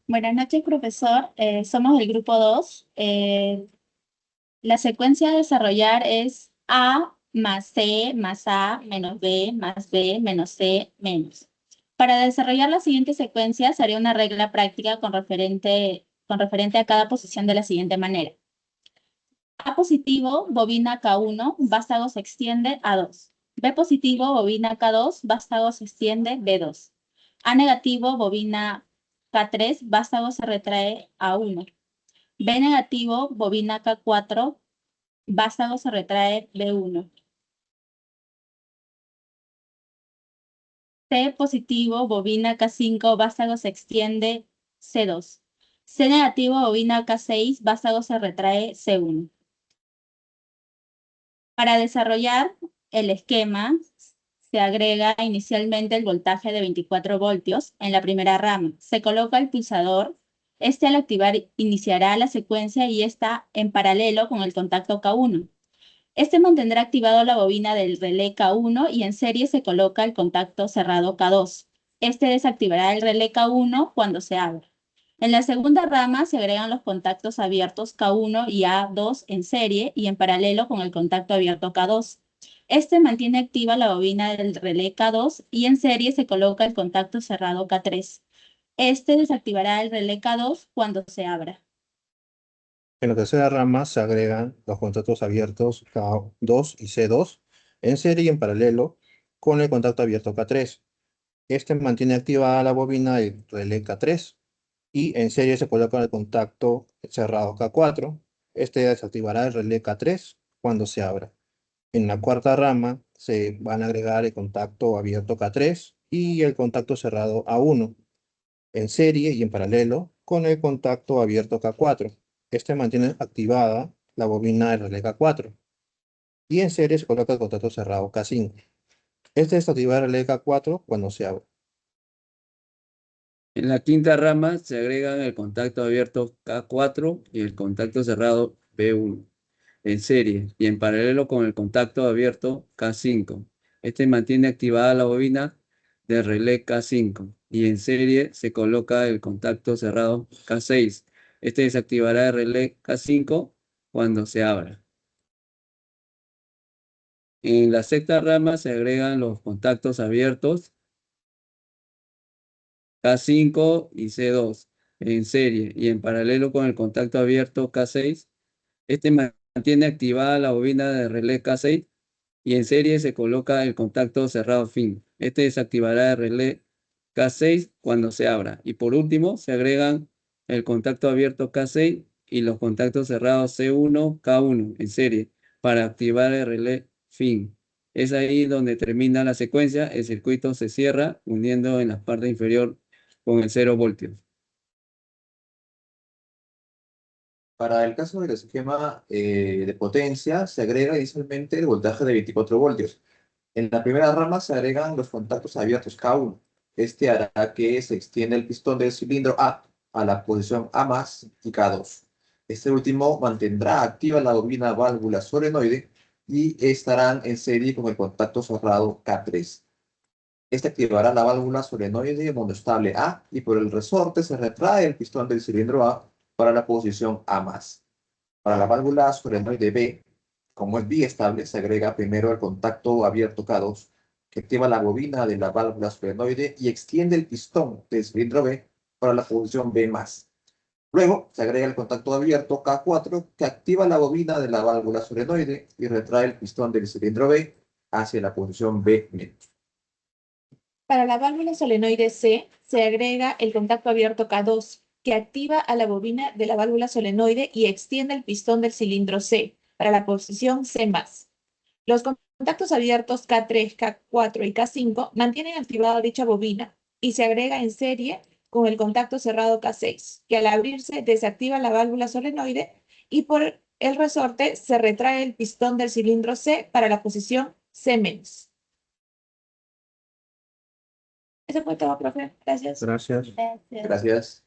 Buenas noches, profesor. Somos del grupo 2. La secuencia a desarrollar es A más C más A menos B más B menos C menos. Para desarrollar la siguiente secuencia, se haría una regla práctica con referente a cada posición de la siguiente manera. A positivo, bobina K1, vástago se extiende A2. B positivo, bobina K2, vástago se extiende B2. A negativo, bobina K3, vástago se retrae A1. B negativo, bobina K4, vástago se retrae B1. C positivo, bobina K5, vástago se extiende C2. C negativo, bobina K6, vástago se retrae C1. Para desarrollar el esquema, se agrega inicialmente el voltaje de 24 voltios en la primera rama. Se coloca el pulsador. Este al activar iniciará la secuencia y está en paralelo con el contacto K1. Este mantendrá activado la bobina del relé K1 y en serie se coloca el contacto cerrado K2. Este desactivará el relé K1 cuando se abra. En la segunda rama se agregan los contactos abiertos K1 y A2 en serie y en paralelo con el contacto abierto K2. Este mantiene activa la bobina del relé K2 y en serie se coloca el contacto cerrado K3. Este desactivará el relé K2 cuando se abra. En la tercera rama se agregan los contactos abiertos K2 y C2 en serie y en paralelo con el contacto abierto K3. Este mantiene activada la bobina del relé K3 y en serie se coloca el contacto cerrado K4. Este desactivará el relé K3 cuando se abra. En la cuarta rama se van a agregar el contacto abierto K3 y el contacto cerrado A1 en serie y en paralelo con el contacto abierto K4. Este mantiene activada la bobina del relé K4 y en serie se coloca el contacto cerrado K5. Este desactiva el relé K4 cuando se abre. En la quinta rama se agregan el contacto abierto K4 y el contacto cerrado B1 en serie y en paralelo con el contacto abierto K5. Este mantiene activada la bobina del relé K5 y en serie se coloca el contacto cerrado K6. Este desactivará el relé K5 cuando se abra. En la sexta rama se agregan los contactos abiertos K5 y C2 en serie y en paralelo con el contacto abierto K6. Este mantiene activada la bobina de relé K6 y en serie se coloca el contacto cerrado fin. Este desactivará el relé K6 cuando se abra. Y por último, se agregan el contacto abierto K6 y los contactos cerrados C1, K1 en serie para activar el relé fin. Es ahí donde termina la secuencia. El circuito se cierra uniendo en la parte inferior con el 0 voltios. Para el caso del esquema de potencia, se agrega inicialmente el voltaje de 24 voltios. En la primera rama se agregan los contactos abiertos K1. Este hará que se extienda el pistón del cilindro a la posición A más y K2. Este último mantendrá activa la bobina válvula solenoide y estarán en serie con el contacto cerrado K3. Este activará la válvula solenoide monoestable A y por el resorte se retrae el pistón del cilindro A para la posición A más. Para la válvula solenoide B, como es biestable, se agrega primero el contacto abierto K2, que activa la bobina de la válvula solenoide y extiende el pistón del cilindro B para la posición B más. Luego se agrega el contacto abierto K4, que activa la bobina de la válvula solenoide y retrae el pistón del cilindro B hacia la posición B menos. Para la válvula solenoide C, se agrega el contacto abierto K2, que activa a la bobina de la válvula solenoide y extiende el pistón del cilindro C para la posición C+. Los contactos abiertos K3, K4 y K5 mantienen activada dicha bobina y se agrega en serie con el contacto cerrado K6, que al abrirse desactiva la válvula solenoide y por el resorte se retrae el pistón del cilindro C para la posición C-. Eso fue todo, profe. Gracias. Gracias. Gracias. Gracias.